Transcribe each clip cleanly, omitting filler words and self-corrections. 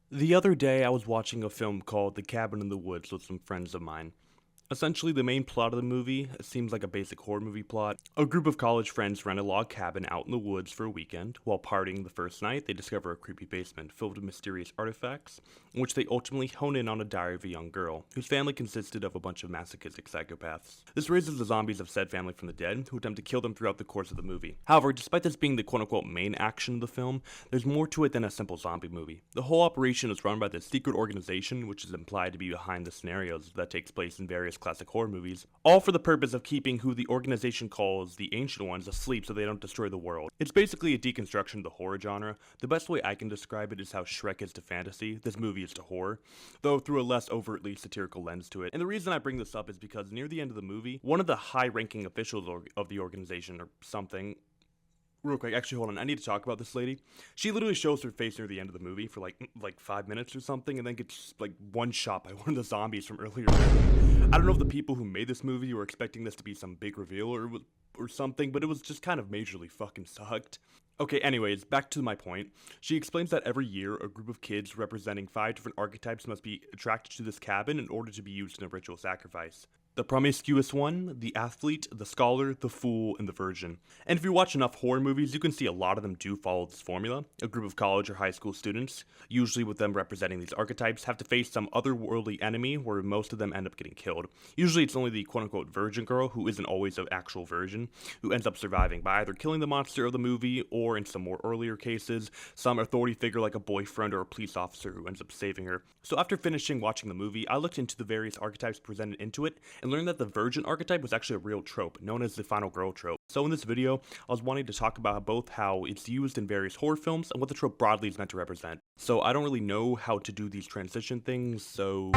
The other day, I was watching a film called The Cabin in the Woods with some friends of mine. Essentially, the main plot of the movie seems like a basic horror movie plot. A group of college friends rent a log cabin out in the woods for a weekend. While partying the first night, they discover a creepy basement filled with mysterious artifacts, in which they ultimately hone in on a diary of a young girl, whose family consisted of a bunch of masochistic psychopaths. This raises the zombies of said family from the dead, who attempt to kill them throughout the course of the movie. However, despite this being the quote-unquote main action of the film, there's more to it than a simple zombie movie. The whole operation is run by this secret organization, which is implied to be behind the scenarios that takes place in various classic horror movies, all for the purpose of keeping who the organization calls the Ancient Ones asleep so they don't destroy the world. It's basically a deconstruction of the horror genre. The best way I can describe it is how Shrek is to fantasy, this movie is to horror, though through a less overtly satirical lens to it. And the reason I bring this up is because near the end of the movie, one of the high-ranking officials of the organization or something, real quick, actually, hold on. I need to talk about this lady. She literally shows her face near the end of the movie for like 5 minutes or something, and then gets like one shot by one of the zombies from earlier. I don't know if the people who made this movie were expecting this to be some big reveal or something, but it was just kind of majorly fucking sucked. Okay, anyways, back to my point. She explains that every year, a group of kids representing 5 different archetypes must be attracted to this cabin in order to be used in a ritual sacrifice. The promiscuous one, the athlete, the scholar, the fool, and the virgin. And if you watch enough horror movies, you can see a lot of them do follow this formula. A group of college or high school students, usually with them representing these archetypes, have to face some otherworldly enemy where most of them end up getting killed. Usually it's only the quote-unquote virgin girl, who isn't always an actual virgin, who ends up surviving by either killing the monster of the movie, or in some more earlier cases, some authority figure like a boyfriend or a police officer who ends up saving her. So after finishing watching the movie, I looked into the various archetypes presented into it, and learned that the virgin archetype was actually a real trope, known as the final girl trope. So in this video, I was wanting to talk about both how it's used in various horror films and what the trope broadly is meant to represent. So I don't really know how to do these transition things, so...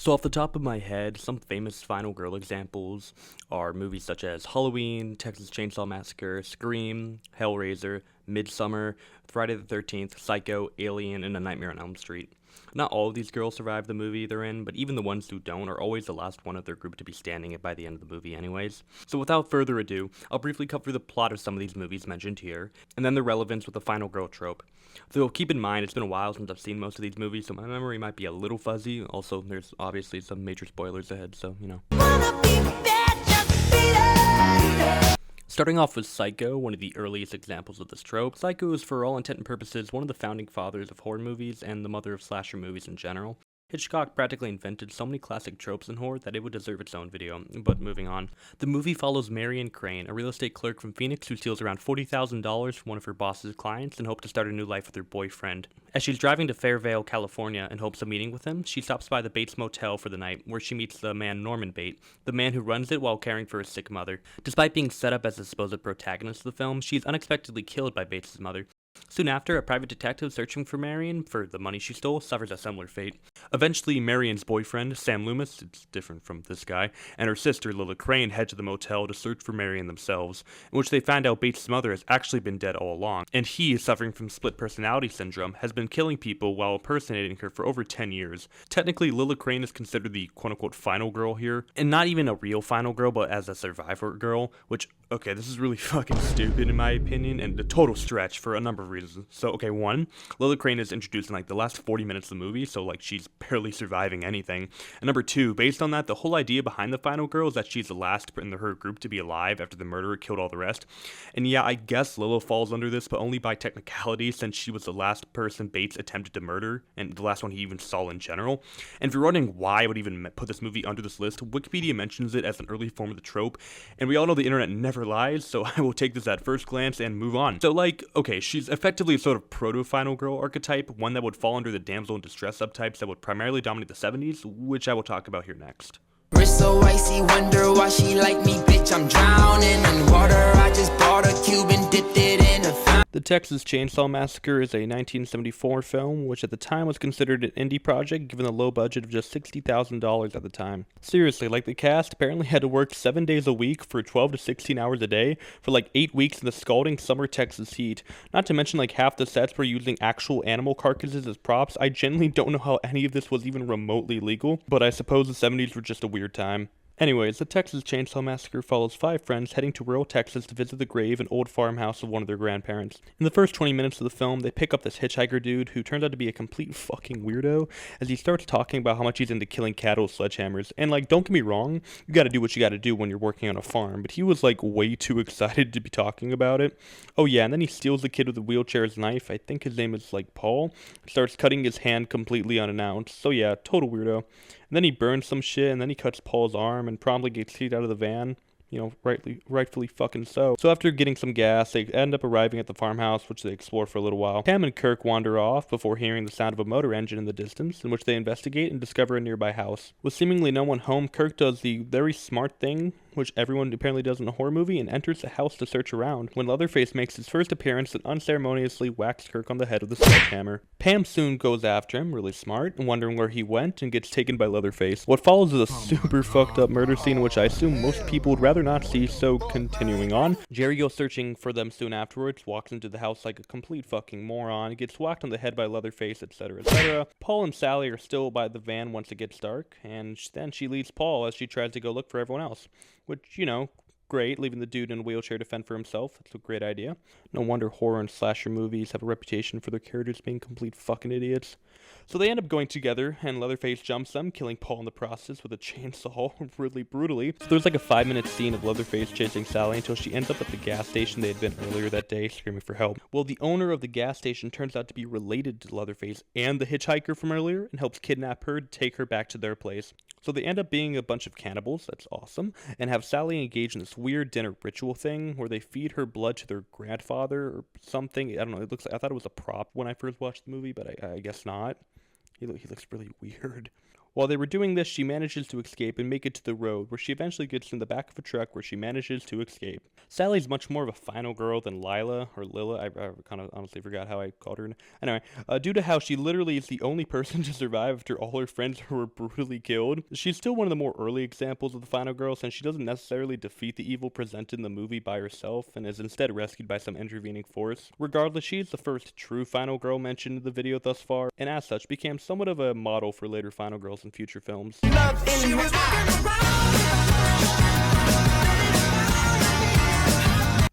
So off the top of my head, some famous final girl examples are movies such as Halloween, Texas Chainsaw Massacre, Scream, Hellraiser, Midsommar, Friday the 13th, Psycho, Alien, and A Nightmare on Elm Street. Not all of these girls survive the movie they're in, but even the ones who don't are always the last one of their group to be standing by the end of the movie anyways. So without further ado, I'll briefly cover the plot of some of these movies mentioned here, and then their relevance with the final girl trope. So keep in mind, it's been a while since I've seen most of these movies, so my memory might be a little fuzzy. Also, there's obviously some major spoilers ahead, so, you know. Starting off with Psycho, one of the earliest examples of this trope. Psycho is, for all intent and purposes, one of the founding fathers of horror movies and the mother of slasher movies in general. Hitchcock practically invented so many classic tropes in horror that it would deserve its own video, but moving on. The movie follows Marion Crane, a real estate clerk from Phoenix who steals around $40,000 from one of her boss's clients in hope to start a new life with her boyfriend. As she's driving to Fairvale, California in hopes of meeting with him, she stops by the Bates Motel for the night, where she meets the man Norman Bates, the man who runs it while caring for his sick mother. Despite being set up as the supposed protagonist of the film, she's unexpectedly killed by Bates' mother. Soon after, a private detective searching for Marion for the money she stole suffers a similar fate. Eventually, Marion's boyfriend, Sam Loomis, it's different from this guy, and her sister, Lila Crane, head to the motel to search for Marion themselves, in which they find out Bates' mother has actually been dead all along, and he, suffering from split personality syndrome, has been killing people while impersonating her for over 10 years. Technically, Lila Crane is considered the quote-unquote final girl here, and not even a real final girl, but as a survivor girl, which, okay, this is really fucking stupid in my opinion, and a total stretch for a number of reasons. So, okay, one, Lila Crane is introduced in like the last 40 minutes of the movie, so like she's barely surviving anything. And number two, based on that, the whole idea behind the final girl is that she's the last in her group to be alive after the murderer killed all the rest. And yeah, I guess Lila falls under this, but only by technicality, since she was the last person Bates attempted to murder, and the last one he even saw in general. And if you're wondering why I would even put this movie under this list, Wikipedia mentions it as an early form of the trope, and we all know the internet never lies, so I will take this at first glance and move on. So like, okay, she's effectively a sort of proto-final girl archetype, one that would fall under the damsel in distress subtypes that would primarily dominate the 70s, which I will talk about here next. Wrist so icy, wonder why she like me, bitch, I'm drowning in water, I just bought a cube and dipped it in a fountain. The Texas Chainsaw Massacre is a 1974 film, which at the time was considered an indie project given the low budget of just $60,000 at the time. Seriously, like the cast apparently had to work 7 days a week for 12 to 16 hours a day for like 8 weeks in the scalding summer Texas heat. Not to mention like half the sets were using actual animal carcasses as props. I genuinely don't know how any of this was even remotely legal, but I suppose the 70s were just a weird time. Anyways, the Texas Chainsaw Massacre follows 5 friends heading to rural Texas to visit the grave and old farmhouse of one of their grandparents. In the first 20 minutes of the film, they pick up this hitchhiker dude who turns out to be a complete fucking weirdo as he starts talking about how much he's into killing cattle with sledgehammers. And like, don't get me wrong, you gotta do what you gotta do when you're working on a farm, but he was like way too excited to be talking about it. Oh yeah, and then he steals the kid with the wheelchair's knife, I think his name is like Paul, starts cutting his hand completely unannounced. So yeah, total weirdo. And then he burns some shit, and then he cuts Paul's arm and promptly gets kicked out of the van. You know, rightfully fucking so. So after getting some gas, they end up arriving at the farmhouse, which they explore for a little while. Pam and Kirk wander off before hearing the sound of a motor engine in the distance, in which they investigate and discover a nearby house. With seemingly no one home, Kirk does the very smart thing, which everyone apparently does in a horror movie, and enters the house to search around, when Leatherface makes his first appearance and unceremoniously whacks Kirk on the head with a sledgehammer. Pam soon goes after him, really smart, and wondering where he went, and gets taken by Leatherface. What follows is a super fucked up murder scene, which I assume most people would rather not see, so continuing on. Jerry goes searching for them soon afterwards, walks into the house like a complete fucking moron, gets whacked on the head by Leatherface, etc., etc. Paul and Sally are still by the van once it gets dark, and then she leads Paul as she tries to go look for everyone else. Which, you know, great, leaving the dude in a wheelchair to fend for himself. That's a great idea. No wonder horror and slasher movies have a reputation for their characters being complete fucking idiots. So they end up going together, and Leatherface jumps them, killing Paul in the process with a chainsaw, really brutally. So there's like a 5-minute scene of Leatherface chasing Sally until she ends up at the gas station they had been earlier that day, screaming for help. Well, the owner of the gas station turns out to be related to Leatherface and the hitchhiker from earlier, and helps kidnap her to take her back to their place. So they end up being a bunch of cannibals, that's awesome, and have Sally engage in this weird dinner ritual thing where they feed her blood to their grandfather or something. I don't know, I thought it was a prop when I first watched the movie, but I guess not. He looks really weird. While they were doing this, she manages to escape and make it to the road, where she eventually gets in the back of a truck where she manages to escape. Sally's much more of a final girl than Lila, or Lila, I kind of honestly forgot how I called her. Anyway, due to how she literally is the only person to survive after all her friends were brutally killed, she's still one of the more early examples of the final girl, since she doesn't necessarily defeat the evil presented in the movie by herself, and is instead rescued by some intervening force. Regardless, she is the first true final girl mentioned in the video thus far, and as such became somewhat of a model for later final girls in future films.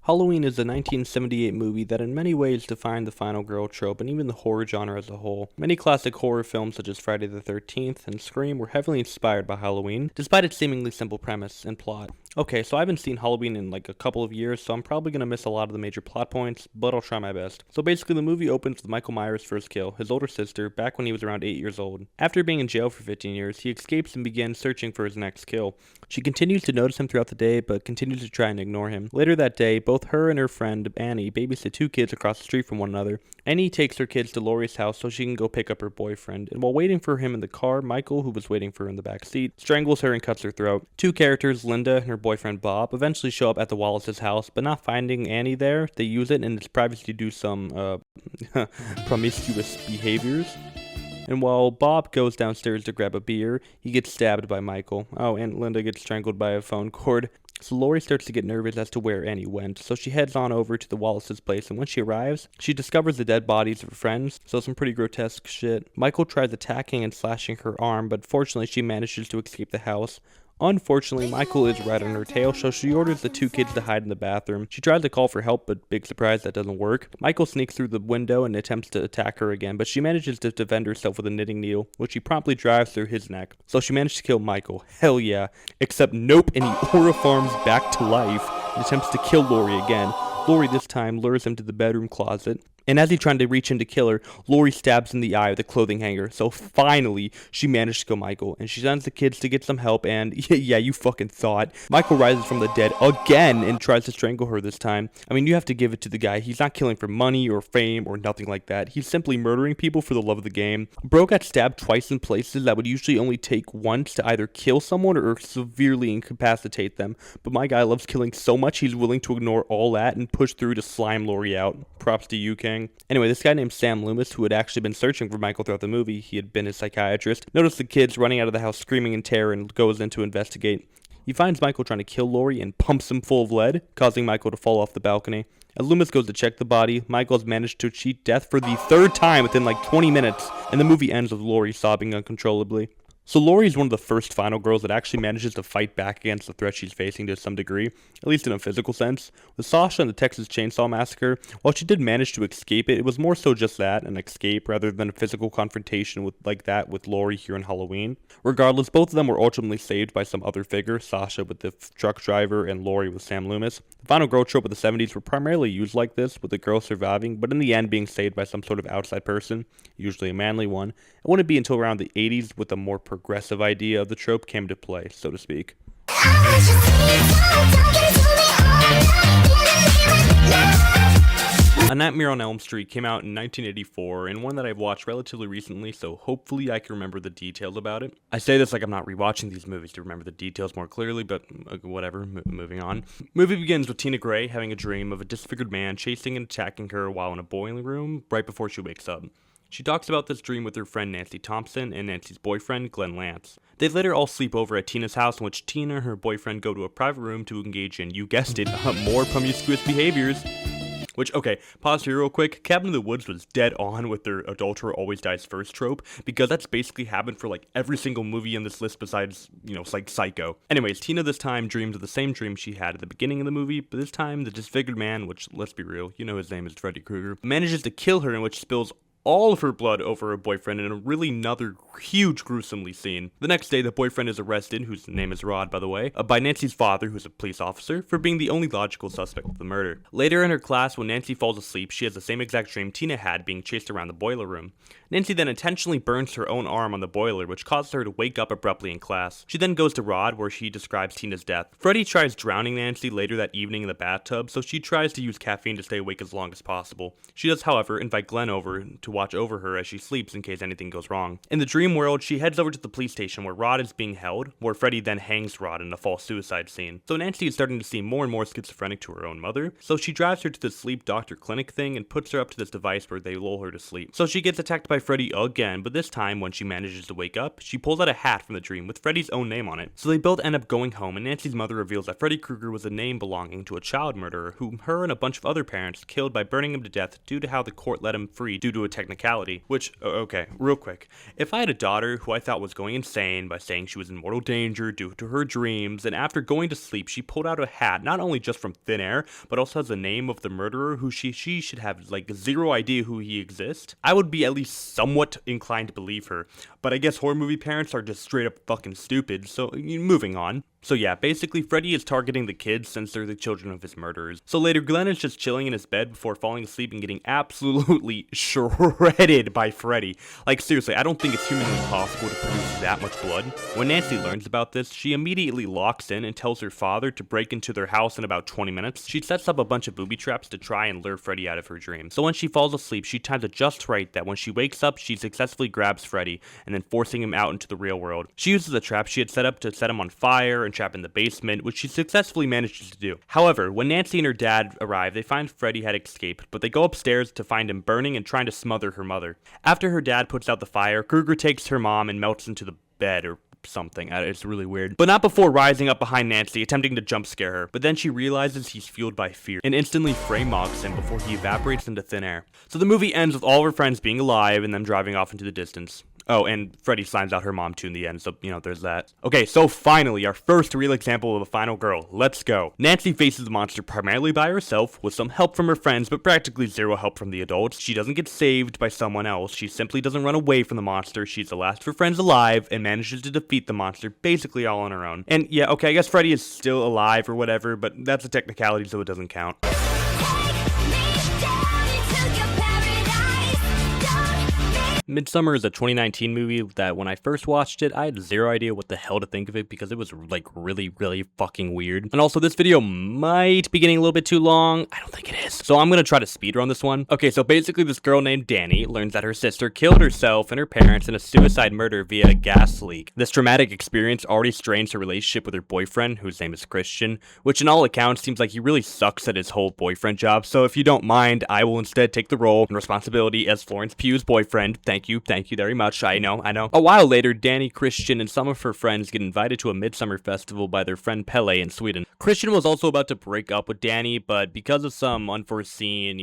Halloween is a 1978 movie that in many ways defined the final girl trope and even the horror genre as a whole. Many classic horror films such as Friday the 13th and Scream were heavily inspired by Halloween, despite its seemingly simple premise and plot. Okay, so I haven't seen Halloween in like a couple of years, so I'm probably going to miss a lot of the major plot points, but I'll try my best. So basically the movie opens with Michael Myers' first kill, his older sister, back when he was around 8 years old. After being in jail for 15 years, he escapes and begins searching for his next kill. She continues to notice him throughout the day, but continues to try and ignore him. Later that day, both her and her friend, Annie, babysit 2 kids across the street from one another. Annie takes her kids to Laurie's house so she can go pick up her boyfriend, and while waiting for him in the car, Michael, who was waiting for her in the back seat, strangles her and cuts her throat. 2 characters, Linda and her boyfriend Bob, eventually show up at the Wallace's house, but not finding Annie there, they use it in its privacy to do some, promiscuous behaviors. And while Bob goes downstairs to grab a beer, he gets stabbed by Michael. Oh, and Linda gets strangled by a phone cord. So Laurie starts to get nervous as to where Annie went, so she heads on over to the Wallace's place, and when she arrives, she discovers the dead bodies of her friends, so some pretty grotesque shit. Michael tries attacking and slashing her arm, but fortunately she manages to escape the house. Unfortunately, Michael is right on her tail, so she orders the 2 kids to hide in the bathroom. She tries to call for help, but big surprise, that doesn't work. Michael sneaks through the window and attempts to attack her again, but she manages to defend herself with a knitting needle, which she promptly drives through his neck. So she managed to kill Michael. Hell yeah. Except nope, and he aura farms back to life and attempts to kill Laurie again. Laurie this time lures him to the bedroom closet. And as he's trying to reach in to kill her, Laurie stabs in the eye with a clothing hanger. So finally, she managed to kill Michael. And she sends the kids to get some help. And yeah, you fucking thought. Michael rises from the dead again and tries to strangle her this time. I mean, you have to give it to the guy. He's not killing for money or fame or nothing like that. He's simply murdering people for the love of the game. Bro got stabbed twice in places that would usually only take once to either kill someone or severely incapacitate them. But my guy loves killing so much he's willing to ignore all that and push through to slime Laurie out. Props to you, King. Anyway, this guy named Sam Loomis, who had actually been searching for Michael throughout the movie, he had been his psychiatrist, noticed the kids running out of the house screaming in terror and goes in to investigate. He finds Michael trying to kill Laurie and pumps him full of lead, causing Michael to fall off the balcony. As Loomis goes to check the body, Michael has managed to cheat death for the 3rd time within like 20 minutes, and the movie ends with Laurie sobbing uncontrollably. So Laurie is one of the first final girls that actually manages to fight back against the threat she's facing to some degree, at least in a physical sense. With Sasha and the Texas Chainsaw Massacre, while she did manage to escape it, it was more so just that, an escape, rather than a physical confrontation like that with Laurie here in Halloween. Regardless, both of them were ultimately saved by some other figure, Sasha with the truck driver and Laurie with Sam Loomis. The final girl trope of the 70s were primarily used like this, with the girl surviving, but in the end being saved by some sort of outside person, usually a manly one. It wouldn't be until around the 80s with a more progressive idea of the trope came to play, so to speak. A Nightmare on Elm Street came out in 1984, and one that I've watched relatively recently, so hopefully I can remember the details about it. I say this like I'm not rewatching these movies to remember the details more clearly, but whatever, moving on. Movie begins with Tina Gray having a dream of a disfigured man chasing and attacking her while in a boiling room right before she wakes up. She talks about this dream with her friend Nancy Thompson and Nancy's boyfriend Glenn Lance. They later all sleep over at Tina's house, in which Tina and her boyfriend go to a private room to engage in, you guessed it, more promiscuous behaviors. Which, okay, pause here real quick. Cabin in the Woods was dead on with their adulterer always dies first trope, because that's basically happened for like every single movie in this list besides, like Psycho. Anyways, Tina this time dreams of the same dream she had at the beginning of the movie, but this time the disfigured man, which, let's be real, his name is Freddy Krueger, manages to kill her, in which spills all of her blood over her boyfriend in a really another huge gruesomely scene. The next day, the boyfriend is arrested, whose name is Rod, by the way, by Nancy's father, who's a police officer, for being the only logical suspect of the murder. Later in her class, when Nancy falls asleep, she has the same exact dream Tina had, being chased around the boiler room. Nancy then intentionally burns her own arm on the boiler, which causes her to wake up abruptly in class. She then goes to Rod, where she describes Tina's death. Freddy tries drowning Nancy later that evening in the bathtub, so she tries to use caffeine to stay awake as long as possible. She does, however, invite Glenn over to watch over her as she sleeps in case anything goes wrong. In the dream world, she heads over to the police station where Rod is being held, where Freddy then hangs Rod in a false suicide scene. So Nancy is starting to seem more and more schizophrenic to her own mother, so she drives her to the sleep doctor clinic thing and puts her up to this device where they lull her to sleep. So she gets attacked by Freddy again, but this time when she manages to wake up, she pulls out a hat from the dream with Freddy's own name on it. So they both end up going home, and Nancy's mother reveals that Freddy Krueger was a name belonging to a child murderer whom her and a bunch of other parents killed by burning him to death due to how the court let him free due to a technicality. Which, okay, real quick. If I had a daughter who I thought was going insane by saying she was in mortal danger due to her dreams, and after going to sleep she pulled out a hat not only just from thin air, but also has the name of the murderer who she should have like zero idea who he exists, I would be at least somewhat inclined to believe her. But I guess horror movie parents are just straight up fucking stupid, so moving on. So yeah, basically Freddy is targeting the kids since they're the children of his murderers. So later, Glenn is just chilling in his bed before falling asleep and getting absolutely shredded by Freddy. Like seriously, I don't think it's humanly possible to produce that much blood. When Nancy learns about this, she immediately locks in and tells her father to break into their house in about 20 minutes. She sets up a bunch of booby traps to try and lure Freddy out of her dream. So when she falls asleep, she times it just right that when she wakes up, she successfully grabs Freddy and then forcing him out into the real world. She uses a trap she had set up to set him on fire and trap in the basement, which she successfully manages to do. However, when Nancy and her dad arrive, they find Freddy had escaped, but they go upstairs to find him burning and trying to smother her mother. After her dad puts out the fire, Krueger takes her mom and melts into the bed or something. It's really weird. But not before rising up behind Nancy, attempting to jump scare her. But then she realizes he's fueled by fear and instantly frame mogs him before he evaporates into thin air. So the movie ends with all of her friends being alive and them driving off into the distance. Oh, and Freddy slimes out her mom too in the end, so, there's that. Okay, so finally, our first real example of a final girl. Let's go. Nancy faces the monster primarily by herself, with some help from her friends, but practically zero help from the adults. She doesn't get saved by someone else. She simply doesn't run away from the monster. She's the last of her friends alive, and manages to defeat the monster basically all on her own. And yeah, okay, I guess Freddy is still alive or whatever, but that's a technicality, so it doesn't count. Midsommar is a 2019 movie that when I first watched it, I had zero idea what the hell to think of it because it was like really fucking weird. And also this video might be getting a little bit too long. I don't think it is. So I'm gonna try to speedrun this one. Okay, so basically this girl named Danny learns that her sister killed herself and her parents in a suicide murder via a gas leak. This traumatic experience already strains her relationship with her boyfriend, whose name is Christian, which in all accounts seems like he really sucks at his whole boyfriend job. So if you don't mind, I will instead take the role and responsibility as Florence Pugh's boyfriend. Thank Thank you very much. I know. A while later, Danny, Christian, and some of her friends get invited to a Midsommar festival by their friend Pelle in Sweden. Christian was also about to break up with Danny, but because of some unforeseen,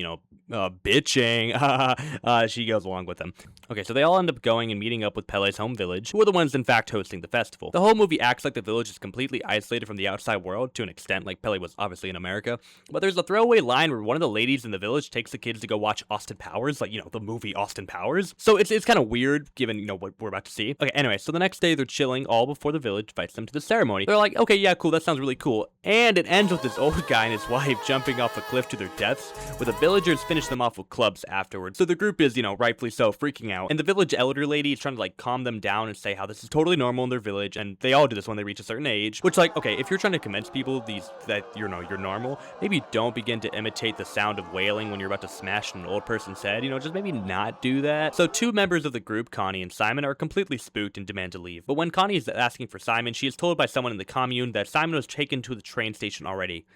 bitching, she goes along with him. Okay, so they all end up going and meeting up with Pelle's home village, who are the ones in fact hosting the festival. The whole movie acts like the village is completely isolated from the outside world to an extent, like Pelle was obviously in America. But there's a throwaway line where one of the ladies in the village takes the kids to go watch Austin Powers, like, the movie Austin Powers. So it's kind of weird given, what we're about to see. Okay, anyway, so the next day they're chilling all before the village invites them to the ceremony. They're like, okay, yeah, cool, that sounds really cool. And it ends with this old guy and his wife jumping off a cliff to their deaths, where the villagers finish them off with clubs afterwards. So the group is, rightfully so, freaking out. And the village elder lady is trying to, calm them down and say how this is totally normal in their village, and they all do this when they reach a certain age. Which, okay, if you're trying to convince people that you're normal, maybe don't begin to imitate the sound of wailing when you're about to smash an old person's head, just maybe not do that. So two members of the group, Connie and Simon, are completely spooked and demand to leave. But when Connie is asking for Simon, she is told by someone in the commune that Simon was taken to the train station already.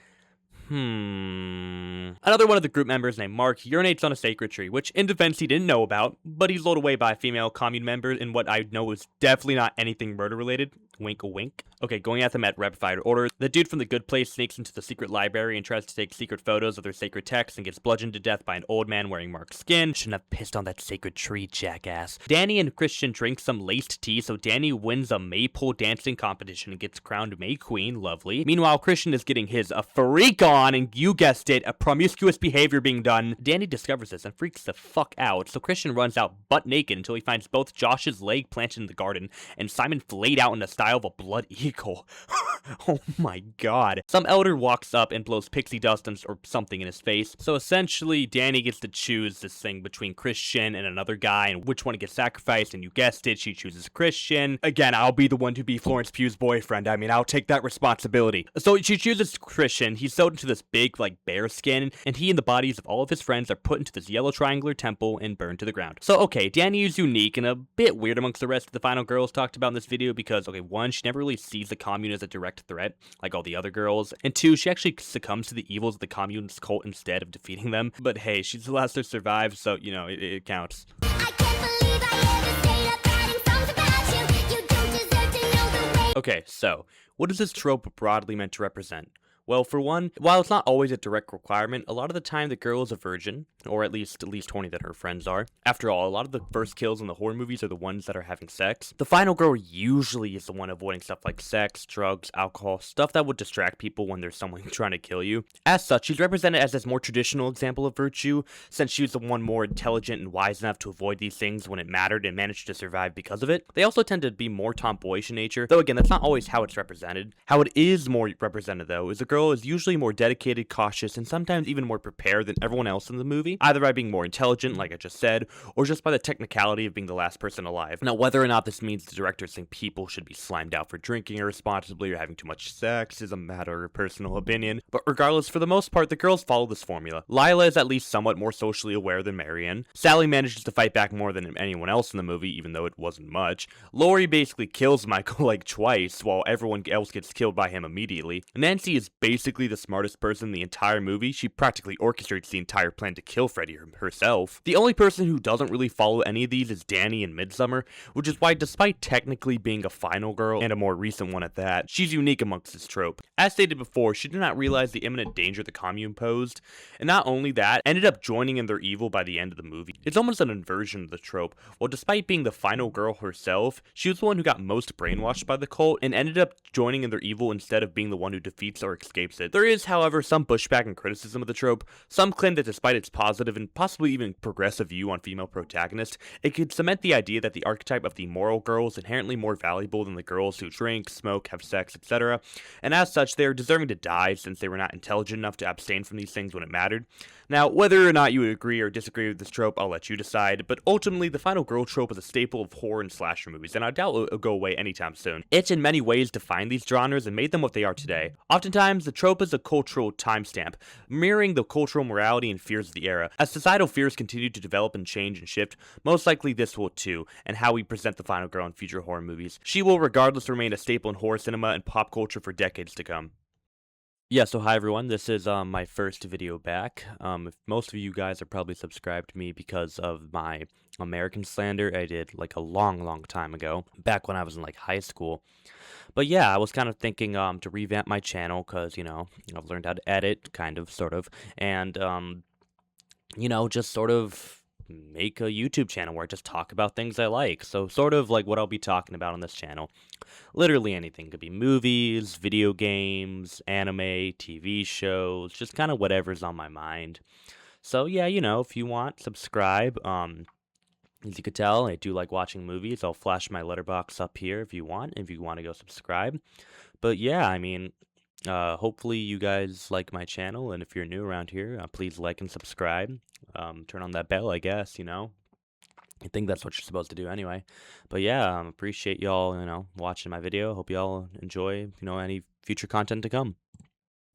Another one of the group members named Mark urinates on a sacred tree, which in defense he didn't know about, but he's lured away by a female commune member in what I know is definitely not anything murder related. Wink a wink. Okay, going at them at rapid fire order. The dude from the good place sneaks into the secret library and tries to take secret photos of their sacred texts and gets bludgeoned to death by an old man wearing Mark's skin. Shouldn't have pissed on that sacred tree, jackass. Danny and Christian drink some laced tea, so Danny wins a maypole dancing competition and gets crowned May Queen. Lovely. Meanwhile, Christian is getting his a freak on, and you guessed it, a promiscuous behavior being done. Danny discovers this and freaks the fuck out, so Christian runs out butt naked until he finds both Josh's leg planted in the garden and Simon flayed out in the style of a blood eagle. Oh my god. Some elder walks up and blows pixie dust or something in his face. So essentially, Danny gets to choose this thing between Christian and another guy and which one gets sacrificed, and you guessed it, she chooses Christian. Again, I'll be the one to be Florence Pugh's boyfriend. I'll take that responsibility. So she chooses Christian. He's sewed into this big, bear skin, and he and the bodies of all of his friends are put into this yellow triangular temple and burned to the ground. So, okay, Danny is unique and a bit weird amongst the rest of the final girls talked about in this video because, okay, one, she never really sees the commune as a direct threat, like all the other girls, and two, she actually succumbs to the evils of the commune's cult instead of defeating them. But hey, she's the last to survive, so, it counts. Okay, so, what is this trope broadly meant to represent? Well, for one, while it's not always a direct requirement, a lot of the time the girl is a virgin, or at least 20 that her friends are. After all, a lot of the first kills in the horror movies are the ones that are having sex. The final girl usually is the one avoiding stuff like sex, drugs, alcohol, stuff that would distract people when there's someone trying to kill you. As such, she's represented as this more traditional example of virtue, since she was the one more intelligent and wise enough to avoid these things when it mattered and managed to survive because of it. They also tend to be more tomboyish in nature, though again, that's not always how it's represented. How it is more represented, though, is a girl is usually more dedicated, cautious, and sometimes even more prepared than everyone else in the movie, either by being more intelligent, like I just said, or just by the technicality of being the last person alive. Now, whether or not this means the directors think people should be slimed out for drinking irresponsibly or having too much sex is a matter of personal opinion, but regardless, for the most part, the girls follow this formula. Lila is at least somewhat more socially aware than Marianne. Sally manages to fight back more than anyone else in the movie, even though it wasn't much. Laurie basically kills Michael twice, while everyone else gets killed by him immediately. Nancy is basically the smartest person in the entire movie. She practically orchestrates the entire plan to kill Freddy herself. The only person who doesn't really follow any of these is Danny in Midsommar, which is why despite technically being a final girl, and a more recent one at that, she's unique amongst this trope. As stated before, she did not realize the imminent danger the commune posed, and not only that, ended up joining in their evil by the end of the movie. It's almost an inversion of the trope. While despite being the final girl herself, she was the one who got most brainwashed by the cult, and ended up joining in their evil instead of being the one who defeats or escapes it. There is, however, some pushback and criticism of the trope. Some claim that despite its positive and possibly even progressive view on female protagonists, it could cement the idea that the archetype of the moral girl is inherently more valuable than the girls who drink, smoke, have sex, etc. And as such, they are deserving to die since they were not intelligent enough to abstain from these things when it mattered. Now, whether or not you agree or disagree with this trope, I'll let you decide, but ultimately, the final girl trope is a staple of horror and slasher movies, and I doubt it'll go away anytime soon. It, in many ways, defined these genres and made them what they are today. Oftentimes, the trope is a cultural timestamp, mirroring the cultural morality and fears of the era. As societal fears continue to develop and change and shift, most likely this will too, and how we present the final girl in future horror movies. She will regardless remain a staple in horror cinema and pop culture for decades to come. Yeah, so hi everyone. This is my first video back. If most of you guys are probably subscribed to me because of my American slander I did like a long, long time ago, back when I was in like high school. But yeah, I was kind of thinking to revamp my channel because I've learned how to edit, kind of, sort of, and just sort of make a YouTube channel where I just talk about things I like. So sort of like what I'll be talking about on this channel. Literally anything. Could be movies, video games, anime, TV shows, just kind of whatever's on my mind. So yeah, if you want, subscribe. As you could tell, I do like watching movies. I'll flash my letterbox up here if you want to go subscribe. But yeah, hopefully you guys like my channel, and if you're new around here, please like and subscribe. Turn on that bell, I guess, I think that's what you're supposed to do anyway. But yeah, appreciate y'all, watching my video. Hope y'all enjoy, any future content to come.